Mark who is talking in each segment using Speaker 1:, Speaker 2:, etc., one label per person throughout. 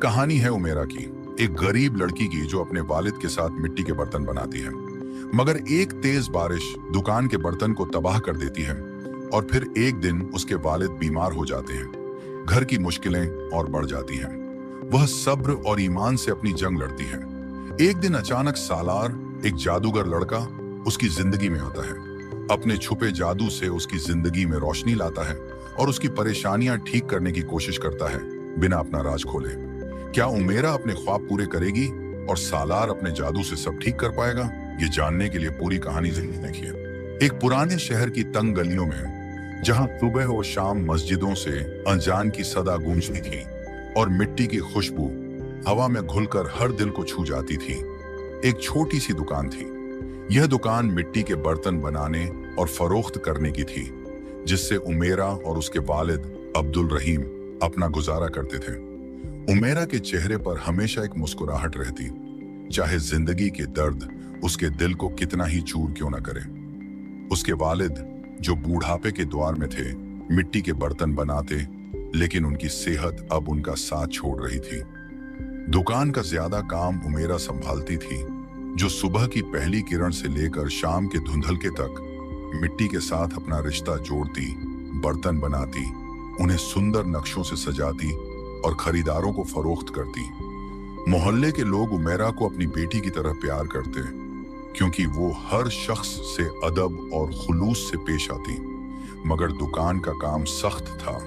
Speaker 1: कहानी है उमेरा की, एक गरीब लड़की की जो अपने वालिद के साथ मिट्टी के बर्तन बनाती है। मगर एक तेज बारिश दुकान के बर्तन को तबाह कर देती है और फिर एक दिन उसके वालिद बीमार हो जाते हैं। घर की मुश्किलें और बढ़ जाती हैं। वह सब्र और ईमान से अपनी जंग लड़ती है। एक दिन अचानक सालार, एक जादूगर लड़का, उसकी जिंदगी में आता है। अपने छुपे जादू से उसकी जिंदगी में रोशनी लाता है और उसकी परेशानियां ठीक करने की कोशिश करता है बिना अपना राज खोले। क्या उमेरा अपने ख्वाब पूरे करेगी और सालार अपने जादू से सब ठीक कर पाएगा? ये जानने के लिए पूरी कहानी जरूर देखिए। एक पुराने शहर की तंग गलियों में, जहां सुबह और शाम मस्जिदों से अजान की सदा गूंजती थी और मिट्टी की खुशबू हवा में घुलकर हर दिल को छू जाती थी, एक छोटी सी दुकान थी। यह दुकान मिट्टी के बर्तन बनाने और फरोख्त करने की थी, जिससे उमेरा और उसके वालिद अब्दुल रहीम अपना गुजारा करते थे। उमेरा के चेहरे पर हमेशा एक मुस्कुराहट रहती, चाहे जिंदगी के दर्द उसके दिल को कितना ही चूर क्यों न करे। उसके वालिद, जो बूढ़ापे के द्वार में थे, मिट्टी के बर्तन बनाते, लेकिन उनकी सेहत अब उनका साथ छोड़ रही थी। दुकान का ज्यादा काम उमेरा संभालती थी, जो सुबह की पहली किरण से लेकर शाम के धुंधलके तक मिट्टी के साथ अपना रिश्ता जोड़ती, बर्तन बनाती, उन्हें सुंदर नक्शों से सजाती और खरीदारों को फरोख्त करती। मोहल्ले के लोग उमेरा को अपनी बेटी की तरह प्यार करते, क्योंकि वो हर शख्स से अदब और खुलूस से पेश आती। मगर दुकान का काम सख्त था।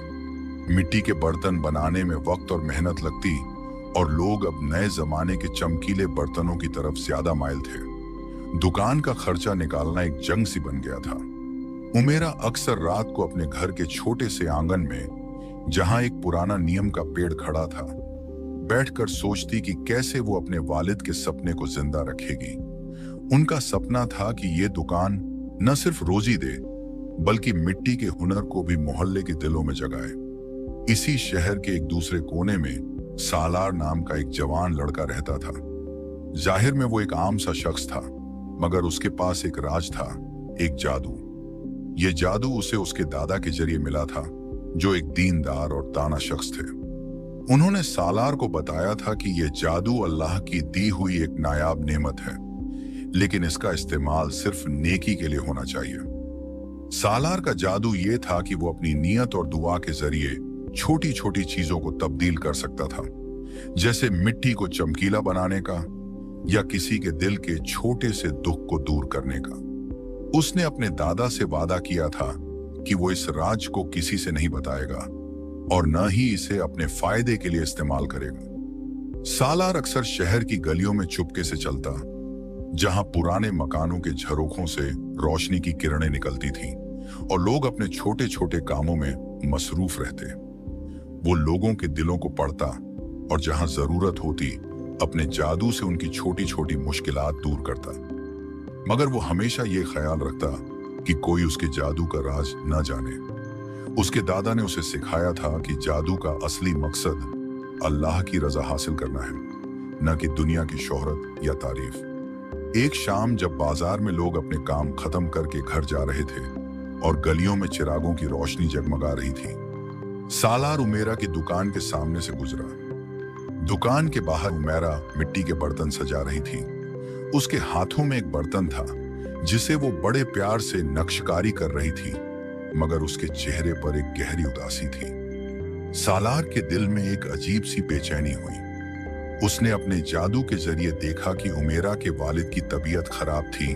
Speaker 1: मिट्टी के बर्तन बनाने में वक्त और मेहनत लगती और लोग अब नए जमाने के चमकीले बर्तनों की तरफ ज्यादा माइल थे। दुकान का खर्चा निकालना एक जंग सी बन गया था। उमेरा अक्सर रात को अपने घर के छोटे से आंगन में, जहां एक पुराना नीम का पेड़ खड़ा था, बैठकर सोचती कि कैसे वो अपने वालिद के सपने को जिंदा रखेगी। उनका सपना था कि ये दुकान न सिर्फ रोजी दे, बल्कि मिट्टी के हुनर को भी मोहल्ले के दिलों में जगाए। इसी शहर के एक दूसरे कोने में सालार नाम का एक जवान लड़का रहता था। जाहिर में वो एक आम सा शख्स था, मगर उसके पास एक राज था, एक जादू। ये जादू उसे उसके दादा के जरिए मिला था, जो एक दीनदार और दाना शख्स थे। उन्होंने सालार को बताया था कि यह जादू अल्लाह की दी हुई एक नायाब नेमत है, लेकिन इसका इस्तेमाल सिर्फ नेकी के लिए होना चाहिए। सालार का जादू ये था कि वो अपनी नियत और दुआ के जरिए छोटी छोटी चीजों को तब्दील कर सकता था, जैसे मिट्टी को चमकीला बनाने का या किसी के दिल के छोटे से दुख को दूर करने का। उसने अपने दादा से वादा किया था कि वो इस राज को किसी से नहीं बताएगा और न ही इसे अपने फायदे के लिए इस्तेमाल करेगा। सालार अक्सर शहर की गलियों में चुपके से चलता, जहां पुराने मकानों के झरोखों से रोशनी की किरणें निकलती थीं और लोग अपने छोटे छोटे कामों में मसरूफ रहते। वो लोगों के दिलों को पढ़ता और जहां जरूरत होती अपने जादू से उनकी छोटी छोटी मुश्किलात दूर करता। मगर वो हमेशा ये ख्याल रखता कि कोई उसके जादू का राज न जाने। उसके दादा ने उसे सिखाया था कि जादू का असली मकसद अल्लाह की रजा हासिल करना है, न कि दुनिया की शोहरत या तारीफ। एक शाम जब बाजार में लोग अपने काम खत्म करके घर जा रहे थे और गलियों में चिरागों की रोशनी जगमगा रही थी, सालार उमेरा की दुकान के सामने से गुजरा। दुकान के बाहर उमेरा मिट्टी के बर्तन सजा रही थी। उसके हाथों में एक बर्तन था, जिसे वो बड़े प्यार से नक्शकारी कर रही थी, मगर उसके चेहरे पर एक गहरी उदासी थी। सालार के दिल में एक अजीब सी बेचैनी हुई। उसने अपने जादू के जरिए देखा कि उमेरा के वालिद की तबीयत खराब थी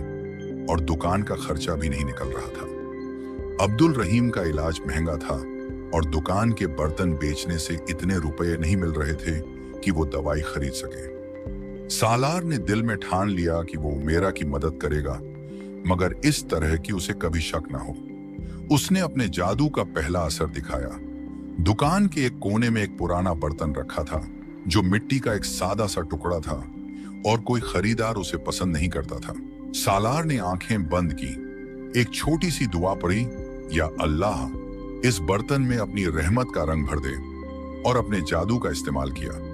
Speaker 1: और दुकान का खर्चा भी नहीं निकल रहा था। अब्दुल रहीम का इलाज महंगा था और दुकान के बर्तन बेचने से इतने रुपए नहीं मिल रहे थे कि वो दवाई खरीद सके। सालार ने दिल में ठान लिया कि वो उमेरा की मदद करेगा, मगर इस तरह कि उसे कभी शक ना हो। उसने अपने जादू का पहला असर दिखाया। दुकान के एक कोने में एक पुराना बर्तन रखा था, जो मिट्टी का एक सादा सा टुकड़ा था और कोई खरीदार उसे पसंद नहीं करता था। सालार ने आंखें बंद की, एक छोटी सी दुआ पढ़ी, या अल्लाह इस बर्तन में अपनी रहमत का रंग भर दे, और अपने जादू का इस्तेमाल किया।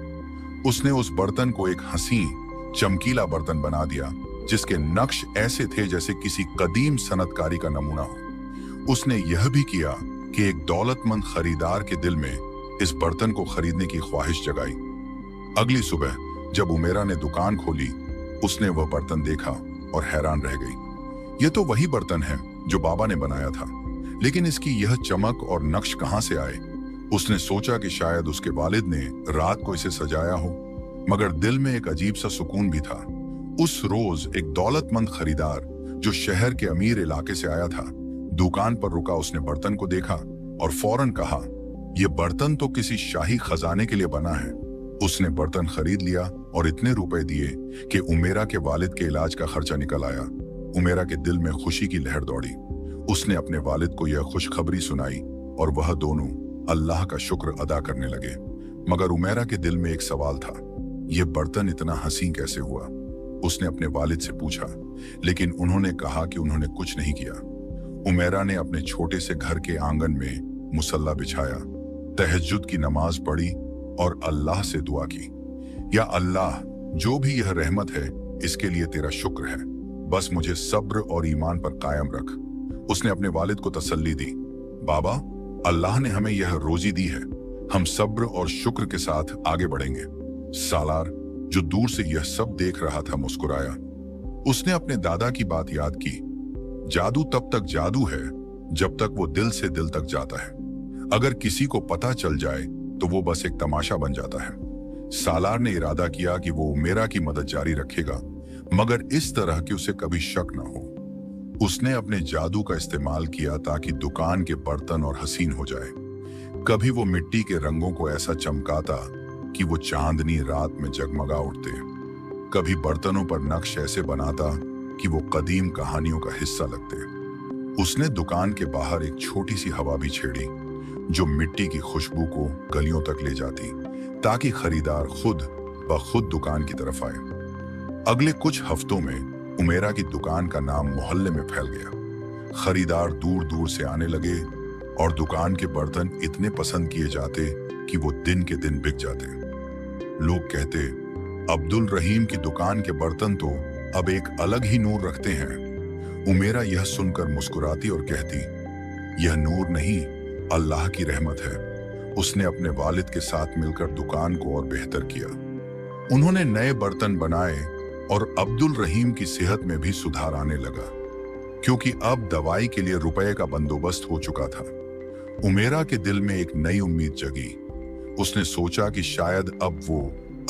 Speaker 1: उसने उस बर्तन को एक हसीन चमकीला बर्तन बना दिया, जिसके नक्श ऐसे थे जैसे किसी कदीम सनतकारी का नमूना हो। उसने यह भी किया कि एक दौलतमंद खरीदार के दिल में इस बर्तन को खरीदने की ख्वाहिश जगाई। अगली सुबह जब उमेरा ने दुकान खोली, उसने वह बर्तन देखा और हैरान रह गई। यह तो वही बर्तन है जो बाबा ने बनाया था, लेकिन इसकी यह चमक और नक्श कहां से आए? उसने सोचा कि शायद उसके वालिद ने रात को इसे सजाया हो, मगर दिल में एक अजीब सा सुकून भी था। उस रोज एक दौलतमंद खरीदार जो शहर के अमीर इलाके से आया था, दुकान पर रुका। उसने बर्तन को देखा और फौरन कहा, यह बर्तन तो किसी शाही खजाने के लिए बना है। उसने बर्तन खरीद लिया और इतने रुपए दिए कि उमेरा के वालिद के इलाज का खर्चा निकल आया। उमेरा के दिल में खुशी की लहर दौड़ी। उसने अपने वालिद को यह खुशखबरी सुनाई और वह दोनों अल्लाह का शुक्र अदा करने लगे। मगर उमेरा के दिल में एक सवाल था, यह बर्तन इतना हसीन कैसे हुआ? उसने अपने वालिद से पूछा, लेकिन उन्होंने कहा कि उन्होंने कुछ नहीं किया। उमेरा ने अपने छोटे से घर के आंगन में मुसल्ला बिछाया, तहज्जुद की नमाज पढ़ी और अल्लाह से दुआ की, या अल्लाह, जो भी यह रहमत है इसके लिए तेरा शुक्र है, बस मुझे सब्र और ईमान पर कायम रख। उसने अपने वालिद को तसल्ली दी, बाबा, अल्लाह ने हमें यह रोजी दी है, हम सब्र और शुक्र के साथ आगे बढ़ेंगे। सालार, जो दूर से यह सब देख रहा था, मुस्कुराया। उसने अपने दादा की बात याद की, जादू तब तक जादू है जब तक वो दिल से दिल तक जाता है। अगर किसी को पता चल जाए तो वो बस एक तमाशा बन जाता है। सालार ने इरादा किया कि वो उमेरा की मदद जारी रखेगा, मगर इस तरह कि उसे कभी शक न हो। उसने अपने जादू का इस्तेमाल किया ताकि दुकान के बर्तन और हसीन हो जाए। कभी वो मिट्टी के रंगों को ऐसा चमकाता कि वो चांदनी रात में जगमगा उठते, कभी बर्तनों पर नक्श ऐसे बनाता कि वो कदीम कहानियों का हिस्सा लगते। उसने दुकान के बाहर एक छोटी सी हवा भी छेड़ी जो मिट्टी की खुशबू को गलियों तक ले जाती, ताकि खरीदार खुद ब खुद दुकान की तरफ आए। अगले कुछ हफ्तों में उमेरा की दुकान का नाम मोहल्ले में फैल गया। खरीदार दूर दूर से आने लगे और दुकान के बर्तन इतने पसंद किए जाते कि वो दिन के दिन बिक जाते। लोग कहते, अब्दुल रहीम की दुकान के बर्तन तो अब एक अलग ही नूर रखते हैं। उमेरा यह सुनकर मुस्कुराती और कहती, यह नूर नहीं, अल्लाह की रहमत है। उसने अपने वालिद के साथ मिलकर दुकान को और बेहतर किया। उन्होंने नए बर्तन बनाए और अब्दुल रहीम की सेहत में भी सुधार आने लगा, क्योंकि अब दवाई के लिए रुपए का बंदोबस्त हो चुका था। उमेरा के दिल में एक नई उम्मीद जगी। उसने सोचा कि शायद अब वो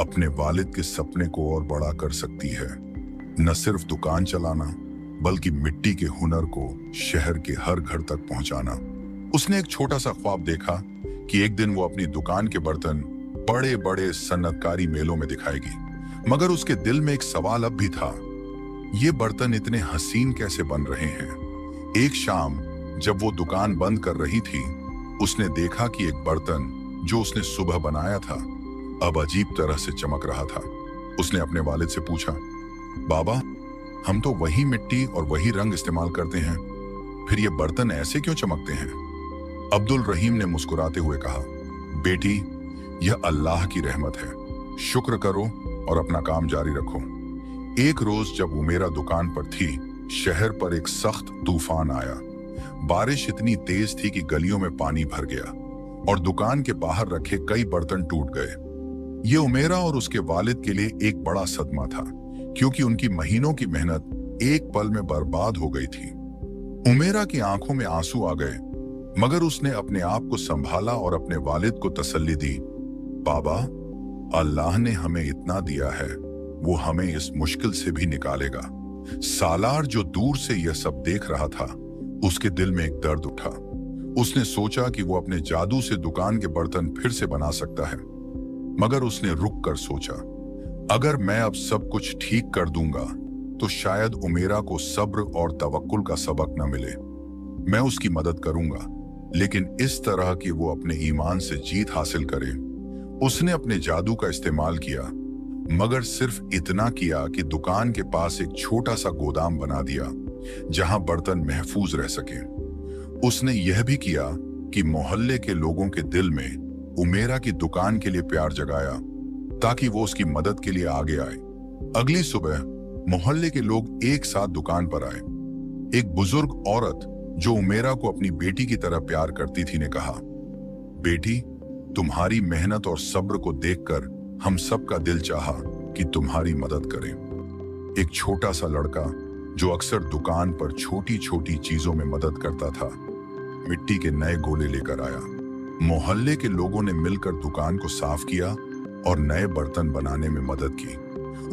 Speaker 1: अपने वालिद के सपने को और बड़ा कर सकती है, न सिर्फ दुकान चलाना बल्कि मिट्टी के हुनर को शहर के हर घर तक पहुंचाना। उसने एक छोटा सा ख्वाब देखा कि एक दिन वो अपनी दुकान के बर्तन बड़े बड़े सन्नतकारी मेलों में दिखाएगी। मगर उसके दिल में एक सवाल अब भी था, ये बर्तन इतने हसीन कैसे बन रहे हैं? एक शाम जब वो दुकान बंद कर रही थी, उसने देखा कि एक बर्तन जो उसने सुबह बनाया था अब अजीब तरह से चमक रहा था। उसने अपने वालिद से पूछा, बाबा, हम तो वही मिट्टी और वही रंग इस्तेमाल करते हैं, फिर ये बर्तन ऐसे क्यों चमकते हैं? अब्दुल रहीम ने मुस्कुराते हुए कहा, बेटी, यह अल्लाह की रहमत है, शुक्र करो और अपना काम जारी रखो। एक रोज जब उमेरा दुकान पर थी, शहर पर एक सख्त तूफान आया। बारिश इतनी तेज थी कि गलियों में पानी भर गया और दुकान के बाहर रखे कई बर्तन टूट गए। ये उमेरा और उसके वालिद के लिए एक बड़ा सदमा था, क्योंकि उनकी महीनों की मेहनत एक पल में बर्बाद हो गई थी। उमेरा की आंखों में आंसू आ गए, मगर उसने अपने आप को संभाला और अपने वालिद को तसल्ली दी, बाबा, अल्लाह ने हमें इतना दिया है, वो हमें इस मुश्किल से भी निकालेगा। सालार जो दूर से यह सब देख रहा था, उसके दिल में एक दर्द उठा। उसने सोचा कि वो अपने जादू से दुकान के बर्तन फिर से बना सकता है, मगर उसने रुक कर सोचा, अगर मैं अब सब कुछ ठीक कर दूंगा तो शायद उमेरा को सब्र और तवक्कुल का सबक न मिले। मैं उसकी मदद करूंगा, लेकिन इस तरह कि वो अपने ईमान से जीत हासिल करे। उसने अपने जादू का इस्तेमाल किया, मगर सिर्फ इतना किया कि दुकान के पास एक छोटा सा गोदाम बना दिया जहां बर्तन महफूज रह सके। उसने यह भी किया कि मोहल्ले के लोगों के दिल में उमेरा की दुकान के लिए प्यार जगाया, ताकि वो उसकी मदद के लिए आगे आए। अगली सुबह मोहल्ले के लोग एक साथ दुकान पर आए। एक बुजुर्ग औरत जो उमेरा को अपनी बेटी की तरह प्यार करती थी ने कहा, बेटी, तुम्हारी मेहनत और सब्र को देखकर हम सबका दिल चाहा कि तुम्हारी मदद करें। एक छोटा सा लड़का जो अक्सर दुकान पर छोटी छोटी चीजों में मदद करता था, मिट्टी के नए गोले लेकर आया। मोहल्ले के लोगों ने मिलकर दुकान को साफ किया और नए बर्तन बनाने में मदद की।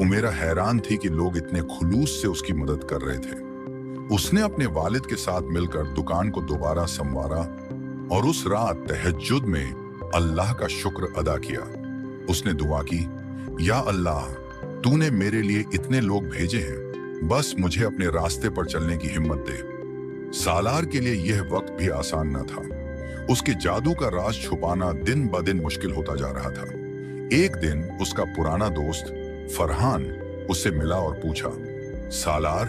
Speaker 1: उमेरा हैरान थी कि लोग इतने खुलूस से उसकी मदद कर रहे थे। उसने अपने वालिद के साथ मिलकर दुकान को दोबारा संवारा और उस रात तहज्जुद में अल्लाह का शुक्र अदा किया। उसने दुआ की, या अल्लाह, तूने मेरे लिए इतने लोग भेजे हैं, बस मुझे अपने रास्ते पर चलने की हिम्मत दे। सालार के लिए यह वक्त भी आसान न था। उसके जादू का राज छुपाना दिन ब दिन मुश्किल होता जा रहा था। एक दिन उसका पुराना दोस्त फरहान उससे मिला और पूछा, सालार,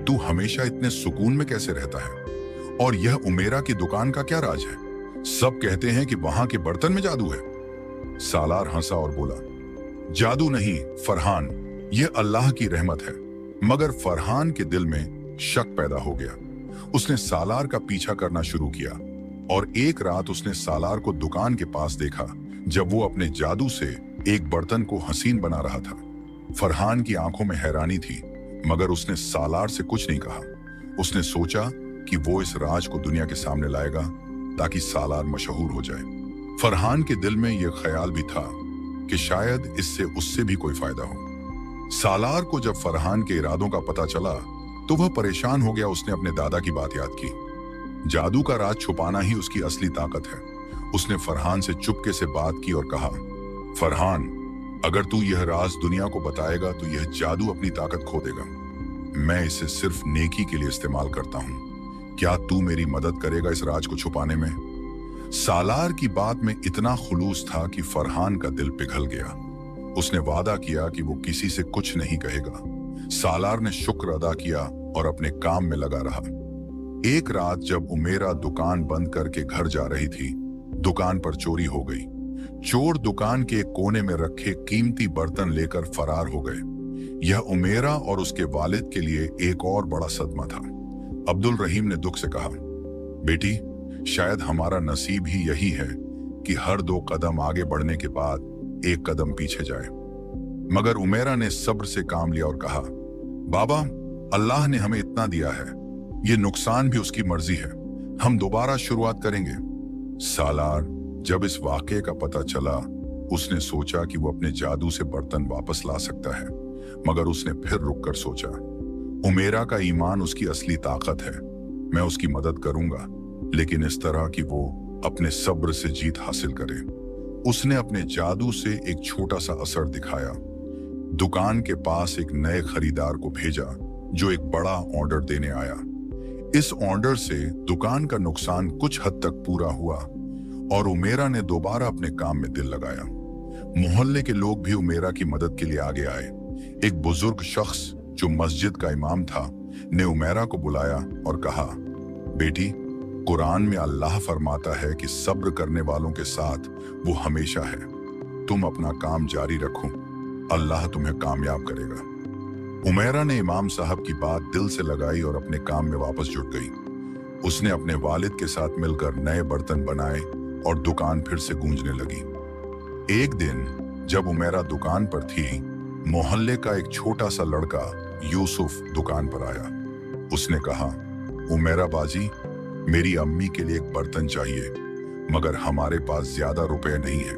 Speaker 1: तू हमेशा इतने सुकून में कैसे रहता है? और यह उमेरा की दुकान का क्या राज है? सब कहते हैं कि वहां के बर्तन में जादू है। सालार हंसा और बोला, जादू नहीं फरहान, यह अल्लाह की रहमत है। मगर फरहान के दिल में शक पैदा हो गया। उसने सालार का पीछा करना शुरू किया और एक रात उसने सालार को दुकान के पास देखा जब वो अपने जादू से एक बर्तन को हसीन बना रहा था। फरहान की आंखों में हैरानी थी, मगर उसने सालार से कुछ नहीं कहा। उसने सोचा कि वो इस राज को दुनिया के सामने लाएगा ताकि सालार मशहूर हो जाए। फरहान के दिल में यह ख्याल भी था कि शायद इससे उससे भी कोई फायदा हो। सालार को जब फरहान के इरादों का पता चला तो वह परेशान हो गया। उसने अपने दादा की बात याद की। जादू का राज छुपाना ही उसकी असली ताकत है। उसने फरहान से चुपके से बात की और कहा, फरहान, अगर तू यह राज दुनिया को बताएगा तो यह जादू अपनी ताकत खो देगा। मैं इसे सिर्फ नेकी के लिए इस्तेमाल करता हूं। क्या तू मेरी मदद करेगा इस राज को छुपाने में? सालार की बात में इतना खुलूस था कि फरहान का दिल पिघल गया। उसने वादा किया कि वो किसी से कुछ नहीं कहेगा। सालार ने शुक्र अदा किया और अपने काम में लगा रहा। एक रात जब उमेरा दुकान बंद करके घर जा रही थी, दुकान पर चोरी हो गई। चोर दुकान के एक कोने में रखे कीमती बर्तन लेकर फरार हो गए। यह उमेरा और उसके वालिद के लिए एक और बड़ा सदमा था। अब्दुल रहीम ने दुख से कहा, बेटी, शायद हमारा नसीब ही यही है कि हर 2 कदम आगे बढ़ने के बाद 1 कदम पीछे जाए। मगर उमेरा ने सब्र से काम लिया और कहा, बाबा, अल्लाह ने हमें इतना दिया है, ये नुकसान भी उसकी मर्जी है। हम दोबारा शुरुआत करेंगे। सालार जब इस वाकये का पता चला, उसने सोचा कि वो अपने जादू से बर्तन वापस ला सकता है, मगर उसने फिर रुककर सोचा, उमेरा का ईमान उसकी असली ताकत है। मैं उसकी मदद करूंगा, लेकिन इस तरह कि वो अपने सब्र से जीत हासिल करे। उसने अपने जादू से एक छोटा सा असर दिखाया। दुकान के पास एक नए खरीदार को भेजा जो एक बड़ा ऑर्डर देने आया। इस ऑर्डर से दुकान का नुकसान कुछ हद तक पूरा हुआ और उमेरा ने दोबारा अपने काम में दिल लगाया। मोहल्ले के लोग भी उमेरा की मदद के लिए आगे आए। एक बुजुर्ग शख्स जो मस्जिद का इमाम था ने उमेरा को बुलाया और कहा, बेटी, कुरान में अल्लाह फरमाता है कि सब्र करने वालों के साथ वो हमेशा है। तुम अपना काम जारी रखो, अल्लाह तुम्हें कामयाब करेगा। उमेरा ने इमाम साहब की बात दिल से लगाई और अपने काम में वापस जुट गई। उसने अपने वालिद के साथ मिलकर नए बर्तन बनाए और दुकान फिर से गूंजने लगी। एक दिन जब उमेरा दुकान पर थी, मोहल्ले का एक छोटा सा लड़का यूसुफ दुकान पर आया। उसने कहा, उमेरा बाजी, मेरी अम्मी के लिए एक बर्तन चाहिए, मगर हमारे पास ज्यादा रुपए नहीं है।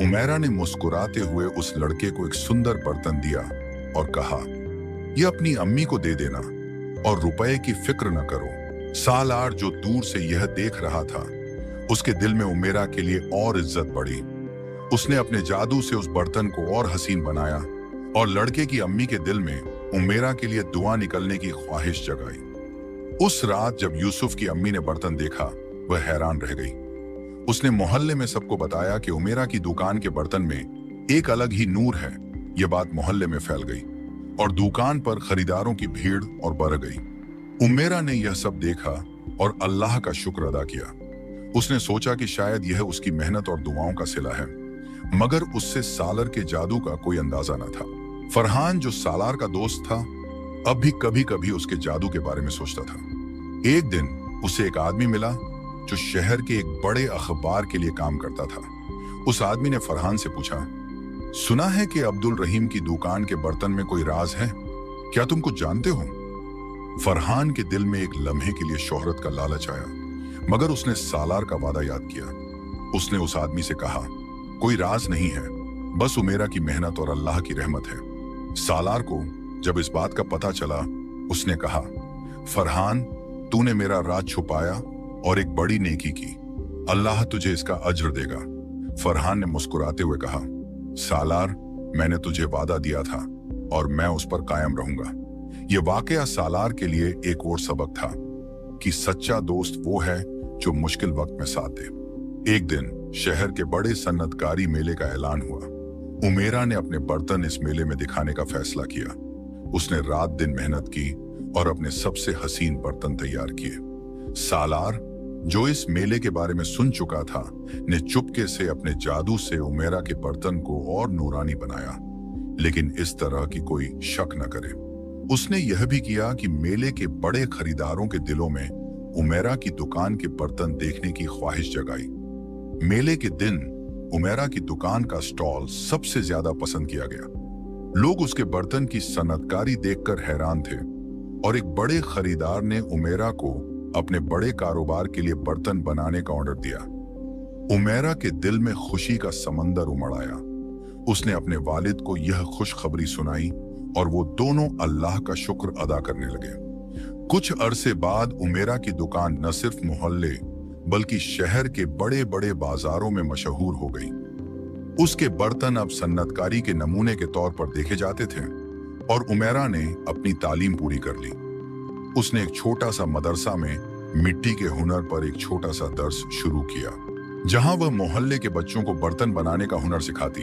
Speaker 1: उमेरा ने मुस्कुराते हुए उस लड़के को एक सुंदर बर्तन दिया और कहा, यह अपनी अम्मी को दे देना और रुपए की फिक्र न करो। सालार जो दूर से यह देख रहा था, उसके दिल में उमेरा के लिए और इज्जत बढ़ी। उसने अपने जादू से उस बर्तन को और हसीन बनाया और लड़के की अम्मी के दिल में उमेरा के लिए दुआ निकलने की ख्वाहिश जगाई। उस रात जब यूसुफ की अम्मी ने बर्तन देखा, वह हैरान रह गई। उसने मोहल्ले में सबको बताया कि उमेरा की दुकान के बर्तन में एक अलग ही नूर है। यह बात मोहल्ले में फैल गई और दुकान पर खरीदारों की भीड़ और बढ़ गई। उमेरा ने यह सब देखा और अल्लाह का शुक्र अदा किया। उसने सोचा कि शायद यह उसकी मेहनत और दुआओं का सिला है, मगर उससे सालार के जादू का कोई अंदाजा न था। फरहान जो सालार का दोस्त था, अब भी कभी कभी उसके जादू के बारे में सोचता था। एक दिन उसे एक आदमी मिला जो शहर के एक बड़े अखबार के लिए काम करता था। उस आदमी ने फरहान से पूछा, सुना है कि अब्दुल रहीम की दुकान के बर्तन में कोई राज है, क्या तुम कुछ जानते हो? फरहान के दिल में एक लम्हे के लिए शोहरत का लालच आया, मगर उसने सालार का वादा याद किया। उसने उस आदमी से कहा, कोई राज नहीं है, बस उमेरा की मेहनत और अल्लाह की रहमत है। सालार को जब इस बात का पता चला, उसने कहा, फरहान, तूने मेरा राज छुपाया और एक बड़ी नेकी की, अल्लाह तुझे इसका अज्र देगा। फरहान ने मुस्कुराते हुए कहा, सालार, मैंने तुझे वादा दिया था और मैं उस पर कायम रहूंगा। यह वाकया सालार के लिए एक और सबक था कि सच्चा दोस्त वो है जो मुश्किल वक्त में साथ दे। एक दिन शहर के बड़े सन्नतकारी मेले का ऐलान हुआ। उमेरा ने अपने बर्तन इस मेले में दिखाने का फैसला किया। उसने रात दिन मेहनत की और अपने सबसे हसीन बर्तन तैयार किए। सालार, जो इस मेले के बारे में सुन चुका था, ने चुपके से अपने जादू से उमेरा के बर्तन को और नूरानी बनाया, लेकिन इस तरह कि कोई शक न करे। उसने यह भी किया कि मेले के बड़े खरीदारों के दिलों में उमेरा की दुकान के बर्तन देखने की ख्वाहिश जगाई। मेले के दिन उमेरा की दुकान का स्टॉल सबसे ज्यादा पसंद किया गया। लोग उसके बर्तन की सनतकारी देखकर हैरान थे और एक बड़े खरीदार ने उमेरा को अपने बड़े कारोबार के लिए बर्तन बनाने का ऑर्डर दिया। उमेरा के दिल में खुशी का समंदर उमड़ आया। उसने अपने वालिद को यह खुशखबरी सुनाई और वो दोनों अल्लाह का शुक्र अदा करने लगे। कुछ अरसे बाद उमेरा की दुकान न सिर्फ मोहल्ले बल्कि शहर के बड़े बड़े बाजारों में मशहूर हो गई। उसके बर्तन अब सन्नतकारी के नमूने के तौर पर देखे जाते थे और उमेरा ने अपनी तालीम पूरी कर ली। उसने एक छोटा सा मदरसा में मिट्टी के हुनर पर एक छोटा सा दर्स शुरू किया, जहां वह मोहल्ले के बच्चों को बर्तन बनाने का हुनर सिखाती।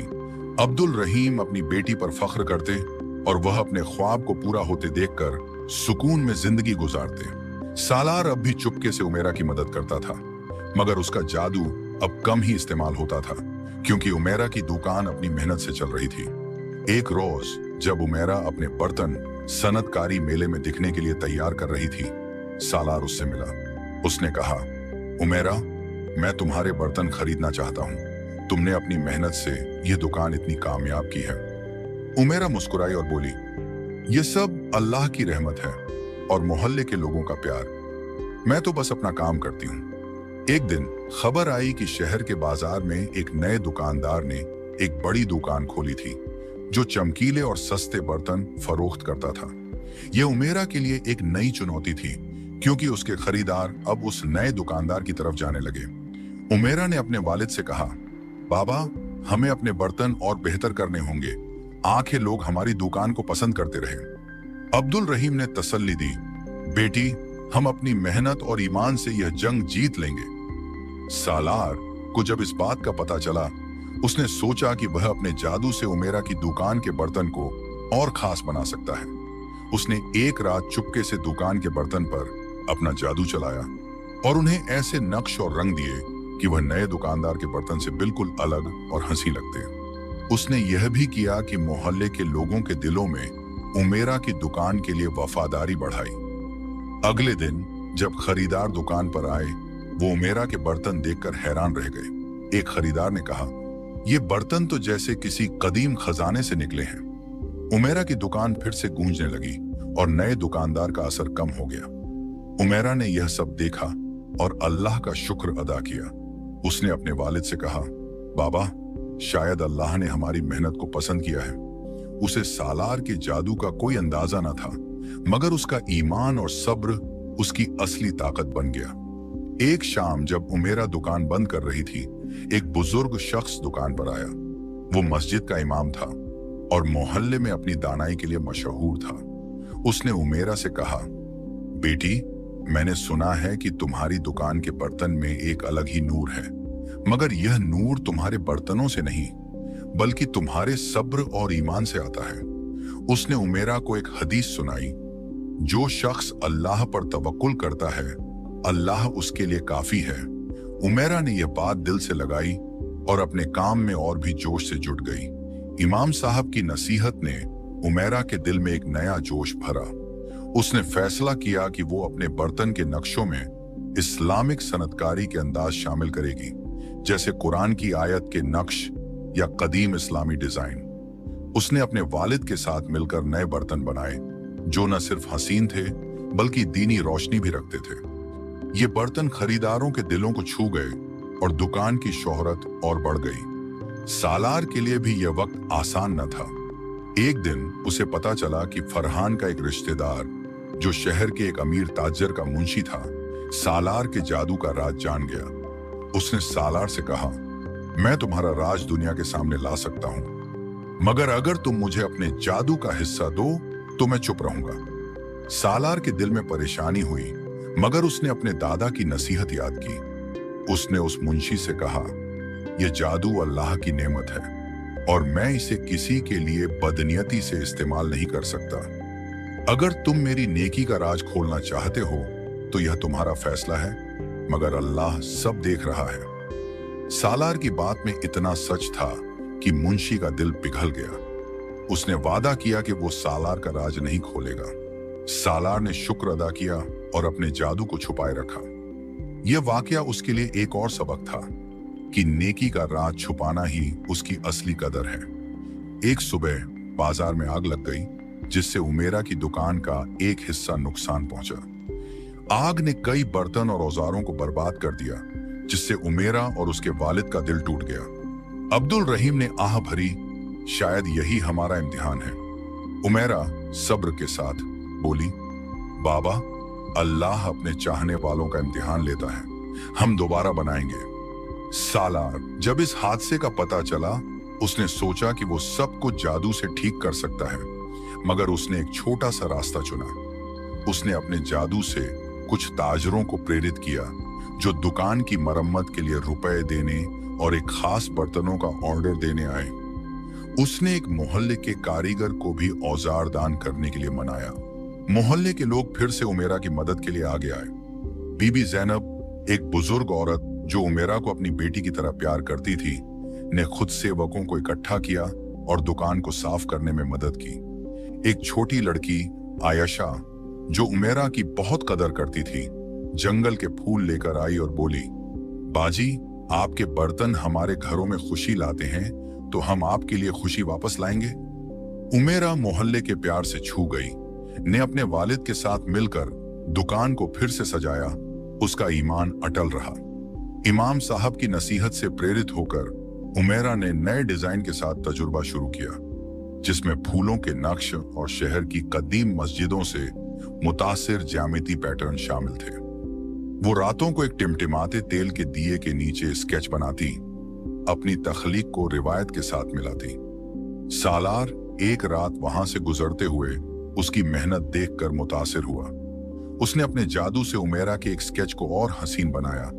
Speaker 1: अब्दुल रहीम अपनी बेटी पर फख्र करते और वह अपने ख्वाब को पूरा होते देखकर सुकून में जिंदगी गुजारते। सालार अब भी चुपके से उमेरा की मदद करता था, मगर उसका जादू अब कम ही इस्तेमाल होता था, क्योंकि उमेरा की दुकान अपनी मेहनत से चल रही थी। एक रोज जब उमेरा अपने बर्तन सनतकारी मेले में दिखने के लिए तैयार कर रही थी, सालार उससे मिला। उसने कहा, उमेरा, मैं तुम्हारे बर्तन खरीदना चाहता हूं। तुमने अपनी मेहनत से यह दुकान इतनी कामयाब की है। उमेरा मुस्कुराई और बोली, यह सब अल्लाह की रहमत है और मोहल्ले के लोगों का प्यार। मैं तो बस अपना काम करती हूँ। एक दिन खबर आई कि शहर के बाजार में एक नए दुकानदार ने एक बड़ी दुकान खोली थी जो चमकीले और सस्ते बर्तन फरोख्त करता था। यह उमेरा के लिए एक नई चुनौती थी, क्योंकि उसके खरीदार अब उस नए दुकानदार की तरफ जाने लगे। उमेरा ने अपने वालिद से कहा, बाबा, हमें अपने बर्तन और बेहतर करने होंगे। आंखें लोग हमारी दुकान को पसंद करते रहे। अब्दुल रहीम ने तसल्ली दी, बेटी, हम अपनी मेहनत और ईमान से यह जंग जीत लेंगे। सालार को जब इस बात का पता चला, उसने सोचा कि वह अपने जादू से उमेरा की दुकान के बर्तन को और खास बना सकता है। उसने एक रात चुपके से दुकान के बर्तन पर अपना जादू चलाया और उन्हें ऐसे नक्श और रंग दिए कि वह नए दुकानदार के बर्तन से बिल्कुल अलग और हंसी लगते। उसने यह भी किया कि मोहल्ले के लोगों के दिलों में उमेरा की दुकान के लिए वफादारी बढ़ाई। अगले दिन जब खरीदार दुकान पर आए, वो उमेरा के बर्तन देखकर हैरान रह गए। एक खरीदार ने कहा, ये बर्तन तो जैसे किसी कदीम खजाने से निकले हैं। उमेरा की दुकान फिर से गूंजने लगी और नए दुकानदार का असर कम हो गया। उमेरा ने यह सब देखा और अल्लाह का शुक्र अदा किया। उसने अपने वालिद से कहा, बाबा, शायद अल्लाह ने हमारी मेहनत को पसंद किया है। उसे सालार के जादू का कोई अंदाजा न था, मगर उसका ईमान और सब्र उसकी असली ताकत बन गया। एक शाम जब उमेरा दुकान बंद कर रही थी, एक बुजुर्ग शख्स दुकान पर आया। वो मस्जिद का इमाम था और मोहल्ले में अपनी दानाई के लिए मशहूर था। उसने उमेरा से कहा, बेटी, मैंने सुना है कि तुम्हारी दुकान के बर्तन में एक अलग ही नूर है, मगर यह नूर तुम्हारे बर्तनों से नहीं बल्कि तुम्हारे सब्र और ईमान से आता है। उसने उमेरा को एक हदीस सुनाई, जो शख्स अल्लाह पर तवक्कुल करता है, अल्लाह उसके लिए काफी है। उमेरा ने यह बात दिल से लगाई और अपने काम में और भी जोश से जुट गई। इमाम साहब की नसीहत ने उमेरा के दिल में एक नया जोश भरा। उसने फैसला किया कि वो अपने बर्तन के नक्शों में इस्लामिक सनतकारी के अंदाज शामिल करेगी, जैसे कुरान की आयत के नक्श या कदीम इस्लामी डिजाइन। उसने अपने वालिद के साथ मिलकर नए बर्तन बनाए जो न सिर्फ हसीन थे बल्कि दीनी रोशनी भी रखते थे। ये बर्तन खरीदारों के दिलों को छू गए और दुकान की शोहरत और बढ़ गई। सालार के लिए भी यह वक्त आसान न था। एक दिन उसे पता चला कि फरहान का एक रिश्तेदार, जो शहर के एक अमीर ताजर का मुंशी था, सालार के जादू का राज जान गया। उसने सालार से कहा, मैं तुम्हारा राज दुनिया के सामने ला सकता हूं, मगर अगर तुम मुझे अपने जादू का हिस्सा दो तो मैं चुप रहूंगा। सालार के दिल में परेशानी हुई, मगर उसने अपने दादा की नसीहत याद की। उसने उस मुंशी से कहा, यह जादू अल्लाह की नेमत है और मैं इसे किसी के लिए बदनियती से इस्तेमाल नहीं कर सकता। अगर तुम मेरी नेकी का राज खोलना चाहते हो तो यह तुम्हारा फैसला है, मगर अल्लाह सब देख रहा है। सालार की बात में इतना सच था कि मुंशी का दिल पिघल गया। उसने वादा किया कि वो सालार का राज नहीं खोलेगा। सालार ने शुक्र अदा किया और अपने जादू को छुपाए रखा। यह वाकया उसके लिए एक और सबक था कि नेकी का राज छुपाना ही उसकी असली कदर है। एक सुबह बाजार में आग लग गई, जिससे उमेरा की दुकान का एक हिस्सा नुकसान पहुंचा। आग ने कई बर्तन और औजारों को बर्बाद कर दिया, जिससे उमेरा और उसके वालिद का दिल टूट गया। अब्दुल रहीम ने आह भरी, शायद यही हमारा इम्तिहान है। उमेरा सब्र के साथ बोली, बाबा, अल्लाह अपने चाहने वालों का इम्तिहान लेता है, हम दोबारा बनाएंगे। सालार जब इस हादसे का पता चला, उसने सोचा कि वो सब कुछ जादू से ठीक कर सकता है, मगर उसने एक छोटा सा रास्ता चुना। उसने अपने जादू से कुछ ताजरों को प्रेरित किया जो दुकान की मरम्मत के लिए रुपए देने और एक खास बर्तनों का ऑर्डर देने आए। उसने एक मोहल्ले के कारीगर को भी औजार दान करने के लिए मनाया। मोहल्ले के लोग फिर से उमेरा की मदद के लिए आगे आए। बीबी जैनब, एक बुजुर्ग औरत जो उमेरा को अपनी बेटी की तरह प्यार करती थी, ने खुद सेवकों को इकट्ठा किया और दुकान को साफ करने में मदद की। एक छोटी लड़की आयशा, जो उमेरा की बहुत कदर करती थी, जंगल के फूल लेकर आई और बोली, बाजी, आपके बर्तन हमारे घरों में खुशी लाते हैं, तो हम आपके लिए खुशी वापस लाएंगे। उमेरा मोहल्ले के प्यार से छू गई, ने अपने वालिद के साथ मिलकर दुकान को फिर से सजाया। उसका ईमान अटल रहा। इमाम साहब की नसीहत से प्रेरित होकर उमेरा ने नए डिजाइन के साथ तजुर्बा शुरू किया, जिसमें फूलों के नक्श और शहर की कदीम मस्जिदों से मुतासिर ज्यामिति पैटर्न शामिल थे। वो रातों को एक टिमटिमाते तेल के दिए के नीचे स्केच बनाती, अपनी तख्लीक को रिवायत के साथ मिलाती। सालार एक रात वहां से गुजरते हुए उसकी मेहनत देखकर मुतासिर हुआ। उसने अपने जादू से उमेरा के एक स्केच को और हसीन बनाया,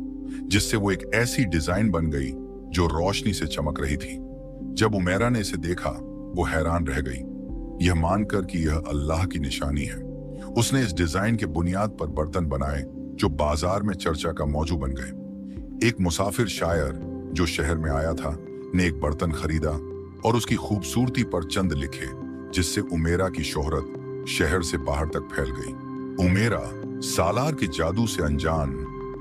Speaker 1: जिससे वो एक ऐसी डिजाइन बन गई जो रोशनी से चमक रही थी। जब उमेरा ने इसे देखा, वो हैरान रह गई, यह मानकर कि यह अल्लाह की निशानी है। उसने इस डिजाइन के बुनियाद पर बर्तन बनाए जो बाजार में चर्चा का मौजू बन गए। एक मुसाफिर शायर जो शहर में आया था ने एक बर्तन खरीदा और उसकी खूबसूरती पर चंद लिखे, जिससे उमेरा की शोहरत शहर से बाहर तक फैल गई। उमेरा सालार के जादू से अनजान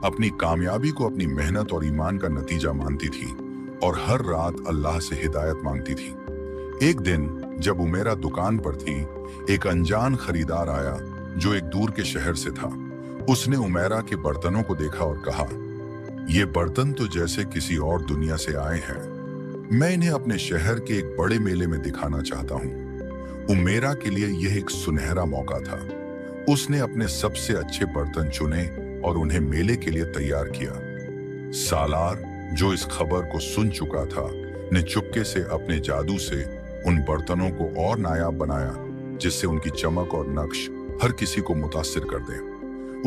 Speaker 1: अपनी कामयाबी को अपनी मेहनत और ईमान का नतीजा मानती थी और हर रात अल्लाह से हिदायत मांगती थी। एक दिन जब उमेरा दुकान पर थी, एक अनजान खरीदार आया जो एक दूर के शहर से था। उसने उमेरा के बर्तनों को देखा और कहा, ये बर्तन तो जैसे किसी और दुनिया से आए हैं। मैं इन्हें अपने शहर के एक बड़े मेले में दिखाना चाहता हूँ। उमेरा के लिए यह एक सुनहरा मौका था। उसने अपने सबसे अच्छे बर्तन चुने और उन्हें मेले के लिए तैयार किया। सालार, जो इस खबर को सुन चुका था, ने चुपके से अपने जादू से उन बर्तनों को और नायाब बनाया, जिससे उनकी चमक और नक्श हर किसी को मुतासिर कर दे।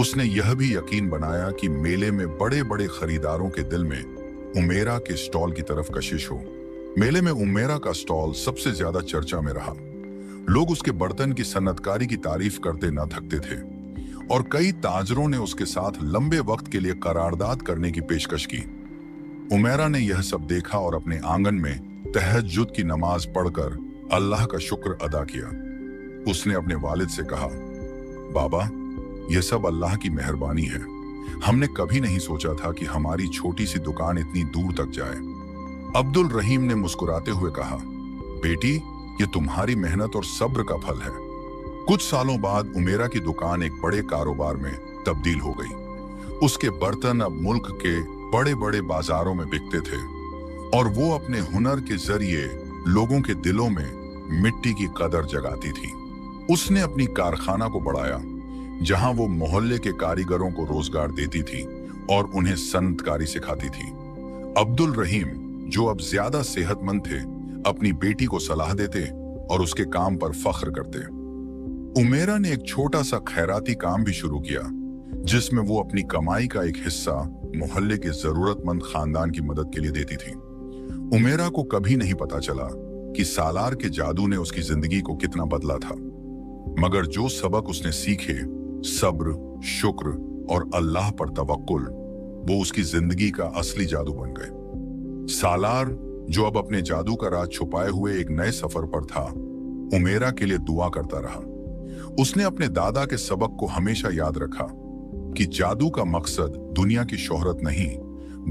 Speaker 1: उसने यह भी यकीन बनाया कि मेले में बड़े बड़े खरीदारों के दिल में उमेरा के स्टॉल की तरफ कशिश हो। मेले में उमेरा का स्टॉल सबसे ज्यादा चर्चा में रहा। लोग उसके बर्तन की सन्नतकारी की तारीफ करते न थकते थे और कई ताजरों ने उसके साथ लंबे वक्त के लिए करारदाद करने की पेशकश की। उमेरा ने यह सब देखा और अपने आंगन में तहज्जुद की नमाज पढ़कर अल्लाह का शुक्र अदा किया। उसने अपने वालिद से कहा, बाबा, यह सब अल्लाह की मेहरबानी है। हमने कभी नहीं सोचा था कि हमारी छोटी सी दुकान इतनी दूर तक जाए। अब्दुल रहीम ने मुस्कुराते हुए कहा, बेटी, ये तुम्हारी मेहनत और सब्र का फल है। कुछ सालों बाद उमेरा की दुकान एक बड़े कारोबार में तब्दील हो गई। उसके बर्तन अब मुल्क के बड़े बड़े बाजारों में बिकते थे और वो अपने हुनर के जरिए लोगों के दिलों में मिट्टी की कदर जगाती थी। उसने अपनी कारखाना को बढ़ाया, जहां वो मोहल्ले के कारीगरों को रोजगार देती थी और उन्हें सनतकारी सिखाती थी। अब्दुल रहीम, जो अब ज्यादा सेहतमंद थे, अपनी बेटी को सलाह देते और उसके काम पर फख्र करते। उमेरा ने एक छोटा सा खैराती काम भी शुरू किया, जिसमें वो अपनी कमाई का एक हिस्सा मोहल्ले के जरूरतमंद खानदान की मदद के लिए देती थी। उमेरा को कभी नहीं पता चला कि सालार के जादू ने उसकी जिंदगी को कितना बदला था, मगर जो सबक उसने सीखे, सब्र, शुक्र और अल्लाह पर तवक्कुल, वो उसकी जिंदगी का असली जादू बन गए। सालार, जो अब अपने जादू का राज छुपाए हुए एक नए सफर पर था, उमेरा के लिए दुआ करता रहा। उसने अपने दादा के सबक को हमेशा याद रखा कि जादू का मकसद दुनिया की शोहरत नहीं,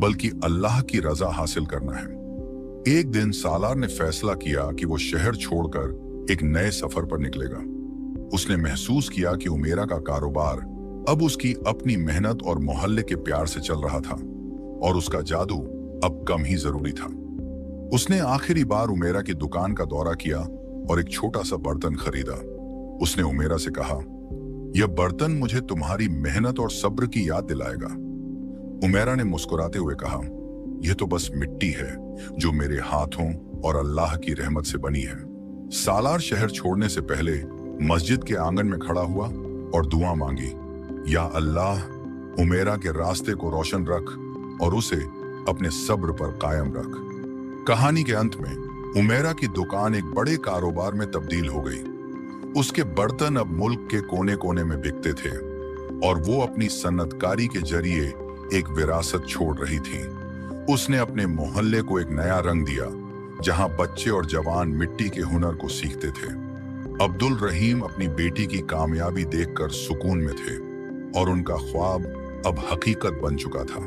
Speaker 1: बल्कि अल्लाह की रजा हासिल करना है। एक दिन सालार ने फैसला किया कि वो शहर छोड़कर एक नए सफर पर निकलेगा। उसने महसूस किया कि उमेरा का कारोबार अब उसकी अपनी मेहनत और मोहल्ले के प्यार से चल रहा था और उसका जादू अब कम ही जरूरी था। उसने आखिरी बार उमेरा की दुकान का दौरा किया और एक छोटा सा बर्तन खरीदा। उसने उमेरा से कहा, यह बर्तन मुझे तुम्हारी मेहनत और सब्र की याद दिलाएगा। उमेरा ने मुस्कुराते हुए कहा, यह तो बस मिट्टी है जो मेरे हाथों और अल्लाह की रहमत से बनी है। सालार शहर छोड़ने से पहले मस्जिद के आंगन में खड़ा हुआ और दुआ मांगी, या अल्लाह, उमेरा के रास्ते को रोशन रख और उसे अपने सब्र पर कायम रख। कहानी के अंत में उमेरा की दुकान एक बड़े कारोबार में तब्दील हो गई। उसके बर्तन अब मुल्क के कोने कोने में बिकते थे और वो अपनी सन्नतकारी के जरिए एक विरासत छोड़ रही थी। उसने अपने मोहल्ले को एक नया रंग दिया, जहां बच्चे और जवान मिट्टी के हुनर को सीखते थे। अब्दुल रहीम अपनी बेटी की कामयाबी देखकर सुकून में थे और उनका ख्वाब अब हकीकत बन चुका था।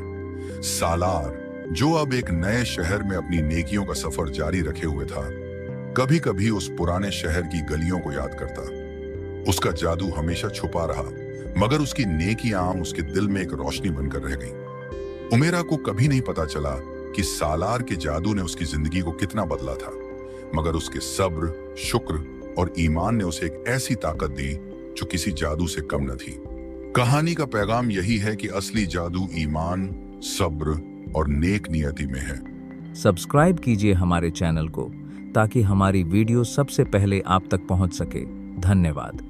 Speaker 1: सालार, जो अब एक नए शहर में अपनी नेकियों का सफर जारी रखे हुए था, कभी कभी उस पुराने शहर की गलियों को याद करता। उसका जादू हमेशा छुपा रहा, मगर उसकी नेकियां उसके दिल में एक रोशनी बनकर रह गई। उमेरा को कभी नहीं पता चला कि सालार के जादू ने उसकी जिंदगी को कितना बदला था, मगर उसके सब्र, शुक्र और ईमान ने उसे एक ऐसी ताकत दी जो किसी जादू से कम न थी। कहानी का पैगाम यही है कि असली जादू ईमान, सब्र और नेक नियति में है।
Speaker 2: सब्सक्राइब कीजिए हमारे चैनल को ताकि हमारी वीडियो सबसे पहले आप तक पहुंच सके। धन्यवाद।